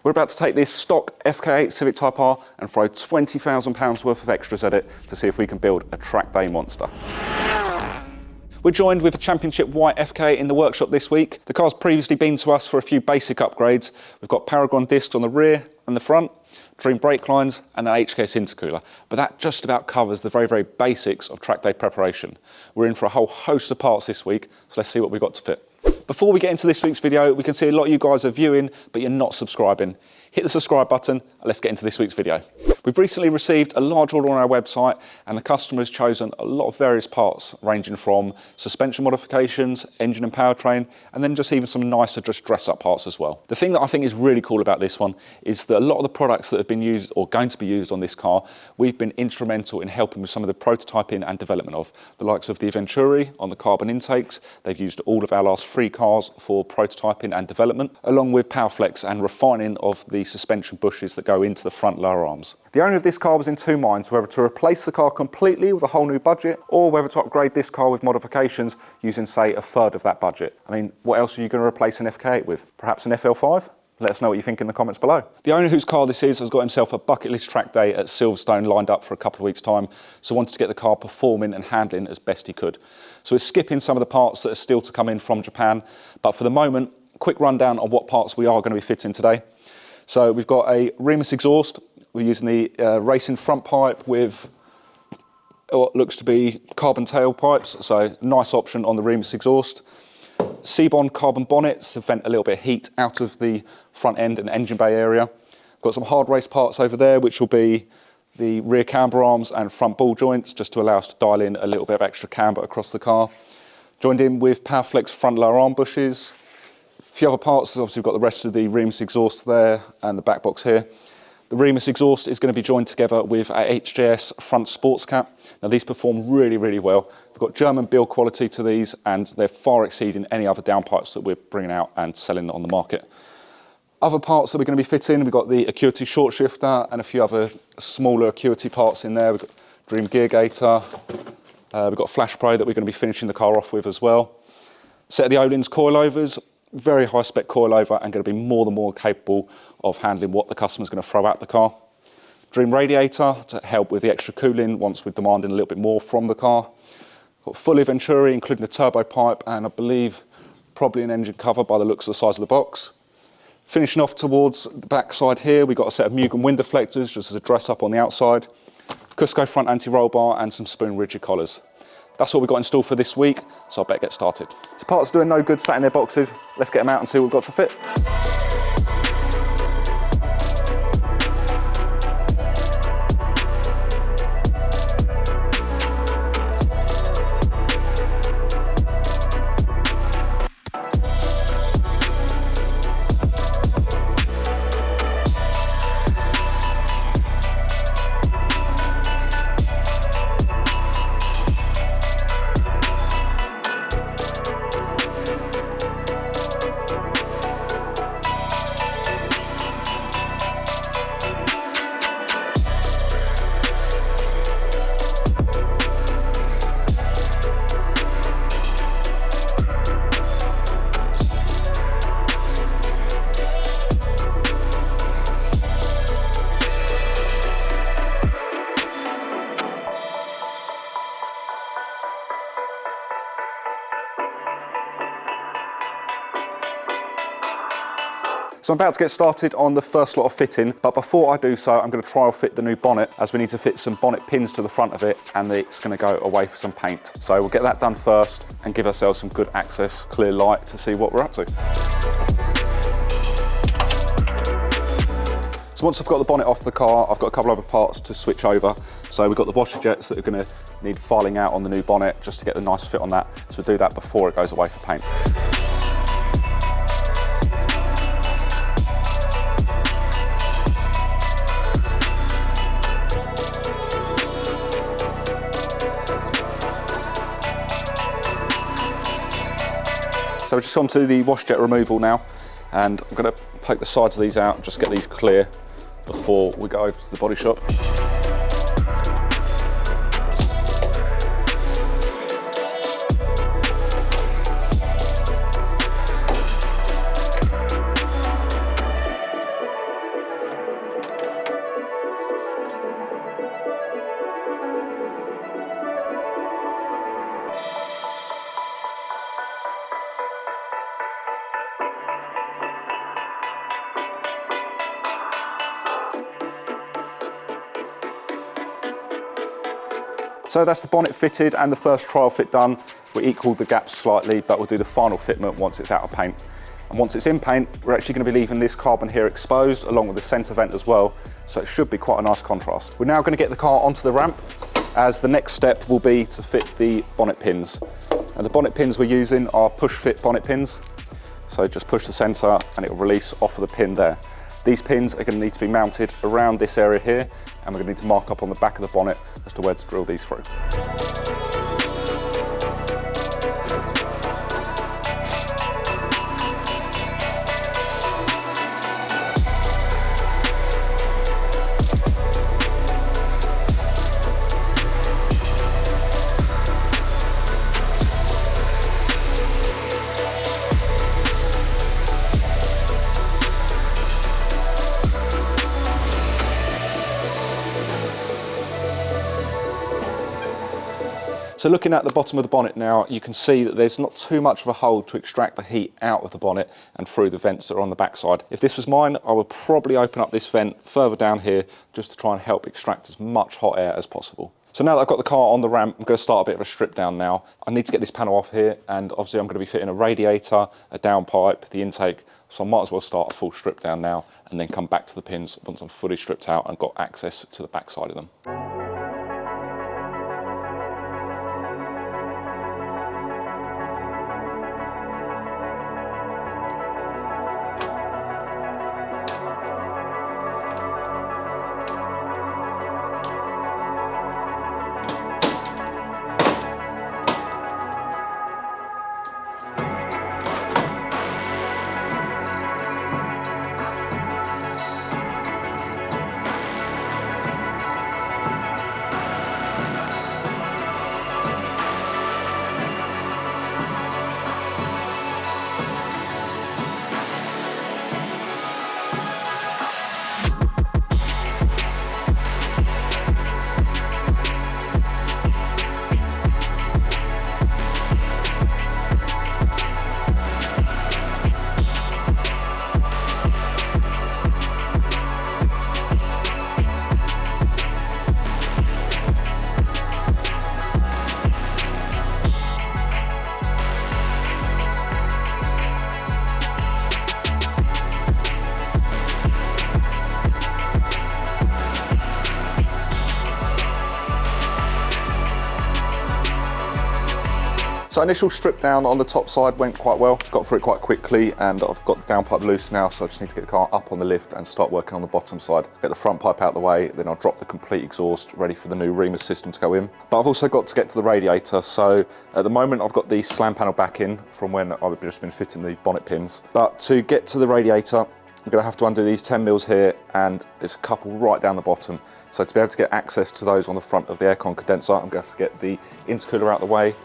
We're about to take this stock FK8 Civic Type R and throw £20,000 worth of extras at it to see if we can build a track day monster. We're joined with a Championship White FK in the workshop this week. The car's previously been to us for a few basic upgrades. We've got Paragon discs on the rear and the front, Dream brake lines and an HJS intercooler. But that just about covers the very, very basics of track day preparation. We're in for a whole host of parts this week, so let's see what we've got to fit. Before we get into this week's video, we can see a lot of you guys are viewing, but you're not subscribing. Hit the subscribe button and let's get into this week's video. We've recently received a large order on our website and the customer has chosen a lot of various parts ranging from suspension modifications, engine and powertrain, and then just even some nicer just dress up parts as well. The thing that I think is really cool about this one is that a lot of the products that have been used or going to be used on this car, we've been instrumental in helping with some of the prototyping and development of. The likes of the Eventuri on the carbon intakes, they've used all of our last 3 cars for prototyping and development, along with PowerFlex and refining of the suspension bushes that go into the front lower arms. The owner of this car was in two minds, whether to replace the car completely with a whole new budget or whether to upgrade this car with modifications using, say, a third of that budget. I mean, what else are you going to replace an FK8 with? Perhaps an FL5? Let us know what you think in the comments below. The owner whose car this is has got himself a bucket list track day at Silverstone lined up for a couple of weeks' time, so wanted to get the car performing and handling as best he could. So we're skipping some of the parts that are still to come in from Japan, but for the moment, quick rundown on what parts we are going to be fitting today. So we've got a remus exhaust. We're using the racing front pipe with what looks to be carbon tailpipes, so nice option on the remus exhaust. Seibon carbon bonnets to vent a little bit of heat out of the front end and engine bay area. Got some hard race parts over there, which will be the rear camber arms and front ball joints, just to allow us to dial in a little bit of extra camber across the car. Joined in with PowerFlex front lower arm bushes. A few other parts, obviously we've got the rest of the remus exhaust there and the back box here. The remus exhaust is going to be joined together with a HJS front sports cap. Now these perform really, really well. We've got German build quality to these and they're far exceeding any other downpipes that we're bringing out and selling on the market. Other parts that we're going to be fitting, we've got the Acuity short shifter and a few other smaller Acuity parts in there. We've got Dream gear gator, we've got Flash Pro that we're going to be finishing the car off with as well. Set of the Ohlins coilovers. Very high spec coilover and going to be more than more capable of handling what the customer's going to throw at the car. Dream Radiator to help with the extra cooling once we're demanding a little bit more from the car. Got full Eventuri including the turbo pipe and I believe probably an engine cover by the looks of the size of the box. Finishing off towards the back side here, we've got a set of mugen wind deflectors just as a dress up on the outside. Cusco front anti-roll bar and some spoon rigid collars. That's what we've got in store for this week, so I better get started. So parts doing no good sat in their boxes. Let's get them out and see what we've got to fit. So I'm about to get started on the first lot of fitting, but before I do so, I'm going to trial fit the new bonnet as we need to fit some bonnet pins to the front of it and it's going to go away for some paint. So we'll get that done first and give ourselves some good access, clear light to see what we're up to. So once I've got the bonnet off the car, I've got a couple other parts to switch over. So we've got the washer jets that are going to need filing out on the new bonnet just to get the nice fit on that. So we'll do that before it goes away for paint. So we're just onto the wash jet removal now, and I'm going to poke the sides of these out and just get these clear before we go over to the body shop. So that's the bonnet fitted and the first trial fit done. We equaled the gaps slightly, but we'll do the final fitment once it's out of paint. And once it's in paint, we're actually going to be leaving this carbon here exposed along with the centre vent as well. So it should be quite a nice contrast. We're now going to get the car onto the ramp, as the next step will be to fit the bonnet pins. And the bonnet pins we're using are push fit bonnet pins. So just push the centre and it will release off of the pin there. These pins are going to need to be mounted around this area here, and we're going to need to mark up on the back of the bonnet as to where to drill these through. So looking at the bottom of the bonnet now, you can see that there's not too much of a hole to extract the heat out of the bonnet and through the vents that are on the backside. If this was mine, I would probably open up this vent further down here just to try and help extract as much hot air as possible. So now that I've got the car on the ramp, I'm going to start a bit of a strip down now. I need to get this panel off here, and obviously I'm going to be fitting a radiator, a downpipe, the intake, so I might as well start a full strip down now and then come back to the pins once I'm fully stripped out and got access to the backside of them. So initial strip down on the top side went quite well, got through it quite quickly, and I've got the downpipe loose now, so I just need to get the car up on the lift and start working on the bottom side. Get the front pipe out of the way, then I'll drop the complete exhaust ready for the new remus system to go in. But I've also got to get to the radiator, so at the moment I've got the slam panel back in from when I've just been fitting the bonnet pins. But to get to the radiator, I'm going to have to undo these 10 mils here, and there's a couple right down the bottom. So to be able to get access to those on the front of the aircon condenser, I'm going to have to get the intercooler out of the way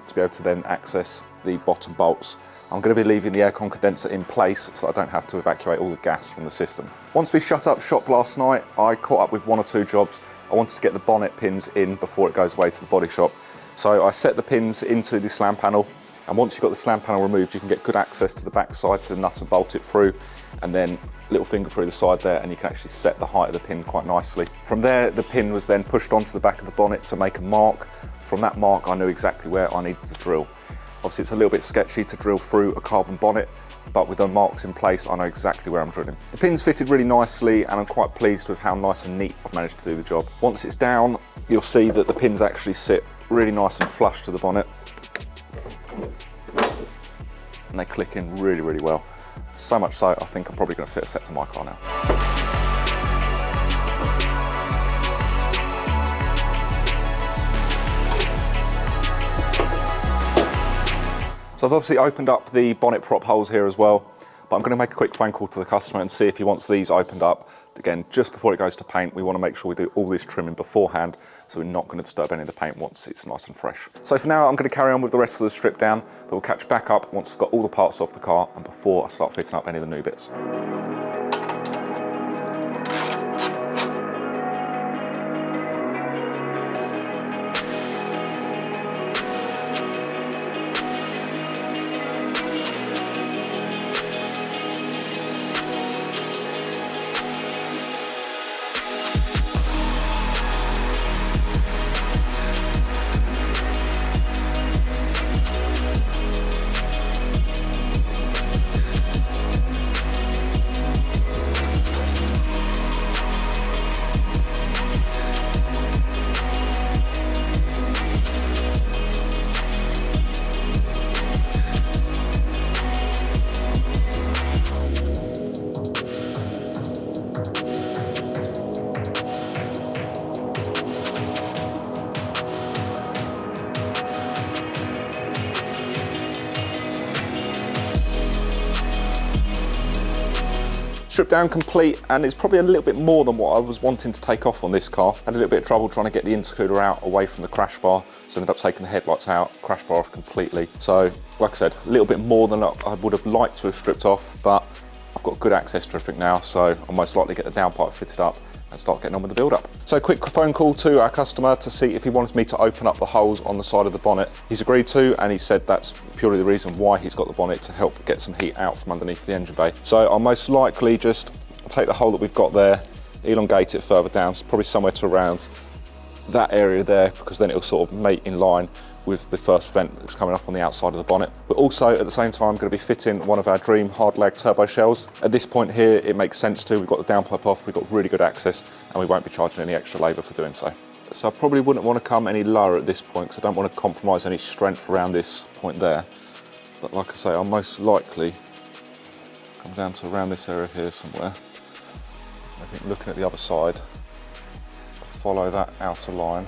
to be able to then access the bottom bolts. I'm going to be leaving the aircon condenser in place so I don't have to evacuate all the gas from the system. Once we shut up shop last night, I caught up with one or two jobs. I wanted to get the bonnet pins in before it goes away to the body shop. So I set the pins into the slam panel, and once you've got the slam panel removed, you can get good access to the back side to nut and bolt it through, and then little finger through the side there, and you can actually set the height of the pin quite nicely. From there, the pin was then pushed onto the back of the bonnet to make a mark. From that mark, I knew exactly where I needed to drill. Obviously, it's a little bit sketchy to drill through a carbon bonnet, but with the marks in place, I know exactly where I'm drilling. The pin's fitted really nicely, and I'm quite pleased with how nice and neat I've managed to do the job. Once it's down, you'll see that the pins actually sit really nice and flush to the bonnet, and they click in really, really well. So much so, I think I'm probably going to fit a set to my car now. So I've obviously opened up the bonnet prop holes here as well, but I'm going to make a quick phone call to the customer and see if he wants these opened up. Again, just before it goes to paint, we want to make sure we do all this trimming beforehand, so we're not going to disturb any of the paint once it's nice and fresh. So for now, I'm going to carry on with the rest of the strip down, but we'll catch back up once we've got all the parts off the car and before I start fitting up any of the new bits. stripped down complete, and it's probably a little bit more than what I was wanting to take off on this car. Had a little bit of trouble trying to get the intercooler out away from the crash bar, so ended up taking the headlights out, crash bar off completely. So like I said, a little bit more than I would have liked to have stripped off, but I've got good access to everything now, so I'll most likely get the downpipe fitted up and start getting on with the build up. So a quick phone call to our customer to see if he wanted me to open up the holes on the side of the bonnet. He's agreed to, and he said that's purely the reason why he's got the bonnet, to help get some heat out from underneath the engine bay. So I'll most likely just take the hole that we've got there, elongate it further down, so probably somewhere to around that area there, because then it'll sort of mate in line with the first vent that's coming up on the outside of the bonnet. We're also at the same time going to be fitting one of our Dream hard lag turbo shells. At this point here, it makes sense to. We've got the downpipe off, we've got really good access, and we won't be charging any extra labour for doing so. So I probably wouldn't want to come any lower at this point, because I don't want to compromise any strength around this point there. But like I say, I'll most likely come down to around this area here somewhere. I think looking at the other side, follow that outer line,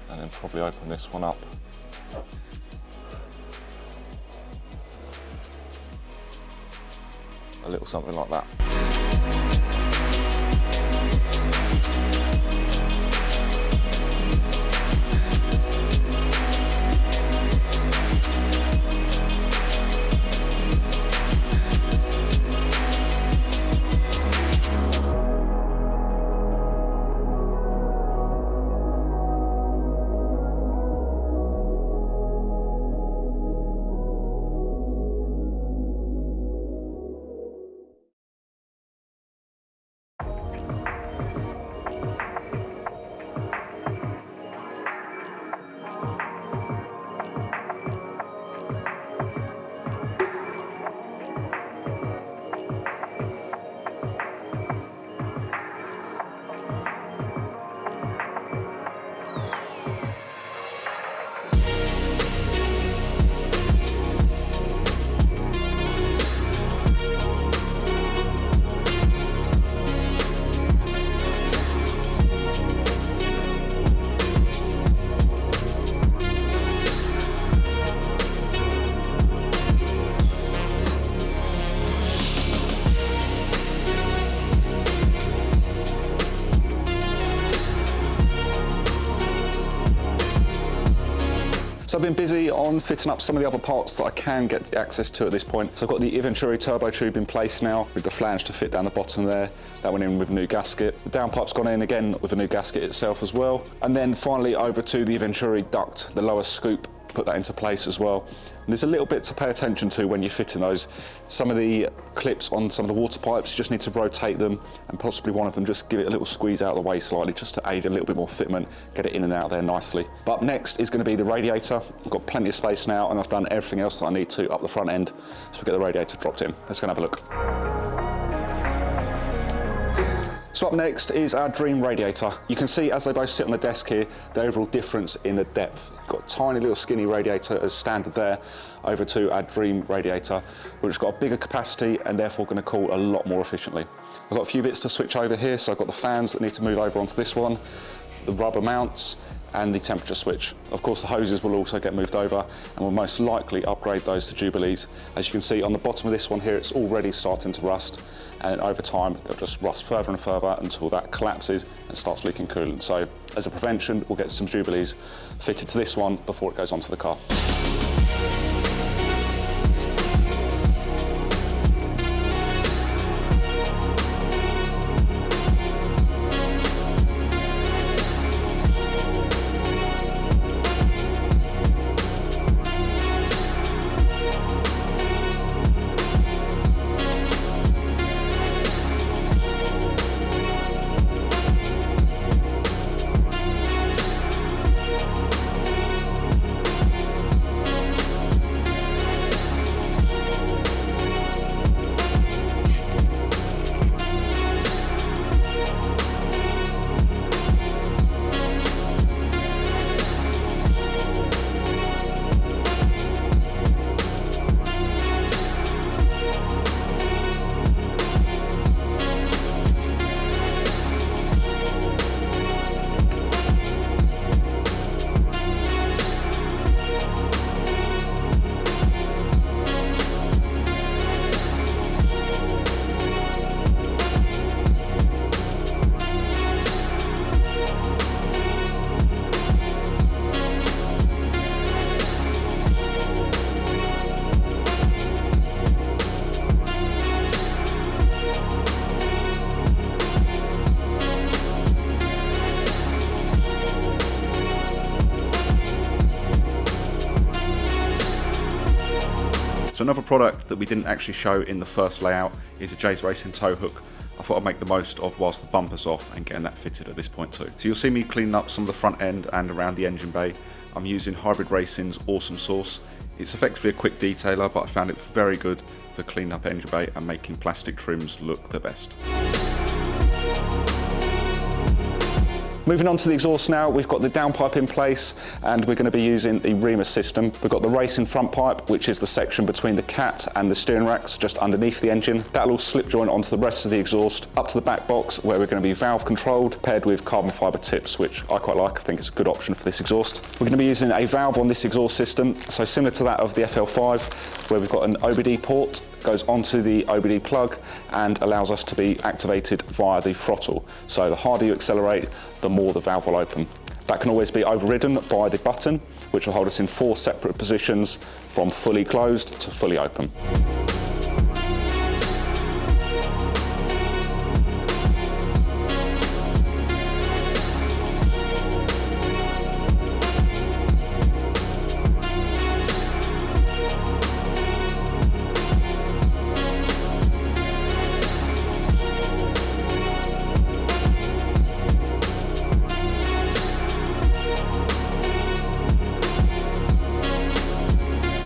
and then probably open this one up. A little something like that. So I've been busy on fitting up some of the other parts that I can get access to at this point. So I've got the Eventuri turbo tube in place now, with the flange to fit down the bottom there. That went in with a new gasket. The downpipe's gone in again with a new gasket itself as well. And then finally over to the Eventuri duct, the lower scoop, put that into place as well. And there's a little bit to pay attention to when you're fitting those. Some of the clips on some of the water pipes, you just need to rotate them, and possibly one of them just give it a little squeeze out of the way slightly, just to aid a little bit more fitment, get it in and out there nicely. But up next is going to be the radiator. I've got plenty of space now, and I've done everything else that I need to up the front end, so we get the radiator dropped in. Let's go and have a look. So up next is our Dream radiator. You can see as they both sit on the desk here, the overall difference in the depth. You've got a tiny little skinny radiator as standard there, over to our Dream radiator, which has got a bigger capacity and therefore going to cool a lot more efficiently. I've got a few bits to switch over here, so I've got the fans that need to move over onto this one, the rubber mounts, and the temperature switch. Of course, the hoses will also get moved over, and we'll most likely upgrade those to Jubilees. As you can see on the bottom of this one here, it's already starting to rust, and over time they'll just rust further and further until that collapses and starts leaking coolant. So as a prevention, we'll get some Jubilees fitted to this one before it goes onto the car. another product that we didn't actually show in the first layout is a J's Racing tow hook. I thought I'd make the most of whilst the bumper's off and getting that fitted at this point too. So you'll see me cleaning up some of the front end and around the engine bay. I'm using Hybrid Racing's Awesome Sauce. It's effectively a quick detailer, but I found it very good for cleaning up engine bay and making plastic trims look the best. Moving on to the exhaust now, we've got the downpipe in place and we're going to be using the remus system. We've got the racing front pipe, which is the section between the cat and the steering racks just underneath the engine. That'll all slip joint onto the rest of the exhaust, up to the back box where we're going to be valve controlled, paired with carbon fibre tips, which I quite like. I think it's a good option for this exhaust. We're going to be using a valve on this exhaust system, so similar to that of the FL5, where we've got an OBD port, goes onto the OBD plug and allows us to be activated via the throttle. So the harder you accelerate, the more the valve will open. That can always be overridden by the button, which will hold us in 4 separate positions from fully closed to fully open.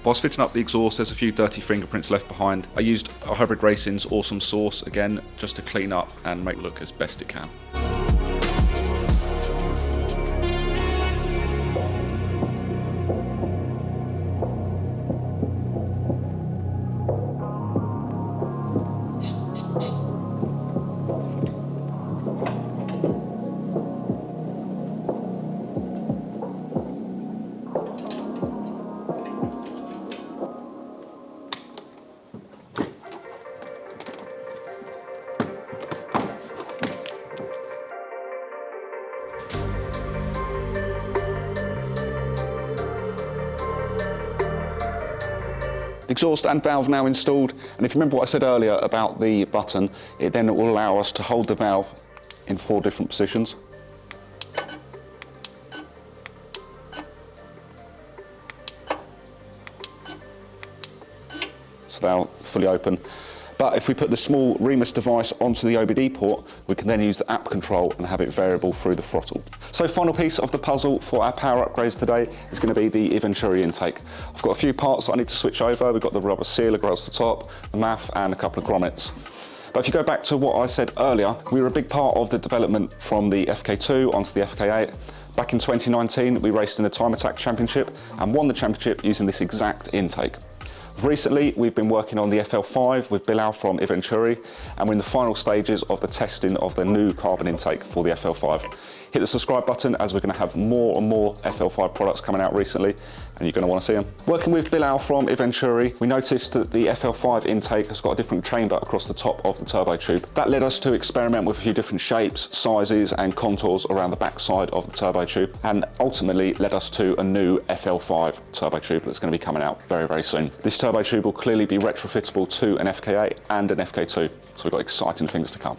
Whilst fitting up the exhaust, there's a few dirty fingerprints left behind. I used Hybrid Racing's Awesome Sauce again, just to clean up and make it look as best it can. Exhaust and valve now installed, and if you remember what I said earlier about the button, it then will allow us to hold the valve in 4 different positions. So they'll fully open. But if we put the small remus device onto the OBD port, we can then use the app control and have it variable through the throttle. So final piece of the puzzle for our power upgrades today is going to be the Eventuri intake. I've got a few parts that I need to switch over. We've got the rubber seal across the top, the MAF and a couple of grommets. But if you go back to what I said earlier, we were a big part of the development from the FK2 onto the FK8. Back in 2019, we raced in the Time Attack Championship and won the championship using this exact intake. Recently, we've been working on the FL5 with Bilal from Eventuri, and we're in the final stages of the testing of the new carbon intake for the FL5. Hit the subscribe button, as we're going to have more and more FL5 products coming out recently, and you're going to want to see them. Working with Bilal from Eventuri, we noticed that the FL5 intake has got a different chamber across the top of the turbo tube. That led us to experiment with a few different shapes, sizes and contours around the back side of the turbo tube, and ultimately led us to a new FL5 turbo tube that's going to be coming out very, very soon. This turbo tube will clearly be retrofittable to an FK8 and an FK2, so we've got exciting things to come.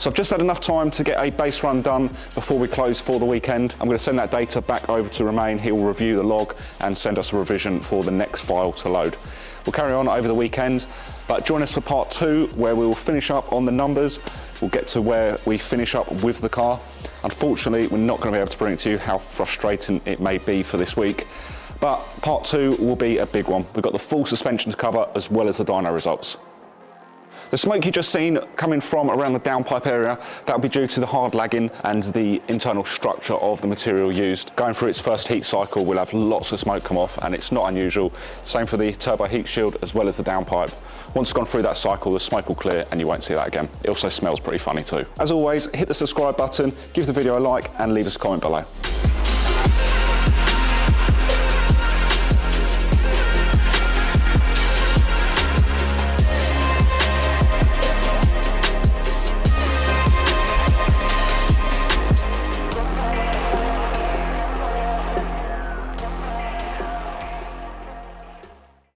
So I've just had enough time to get a base run done before we close for the weekend. I'm going to send that data back over to Romain. He will review the log and send us a revision for the next file to load. We'll carry on over the weekend, but join us for part 2 where we will finish up on the numbers. We'll get to where we finish up with the car. Unfortunately, we're not going to be able to bring it to you how frustrating it may be for this week. But part 2 will be a big one. We've got the full suspension to cover as well as the dyno results. The smoke you just seen coming from around the downpipe area, that will be due to the hard lagging and the internal structure of the material used. Going through its first heat cycle, we'll have lots of smoke come off, and it's not unusual. Same for the turbo heat shield as well as the downpipe. Once it's gone through that cycle, the smoke will clear and you won't see that again. It also smells pretty funny too. As always, hit the subscribe button, give the video a like and leave us a comment below.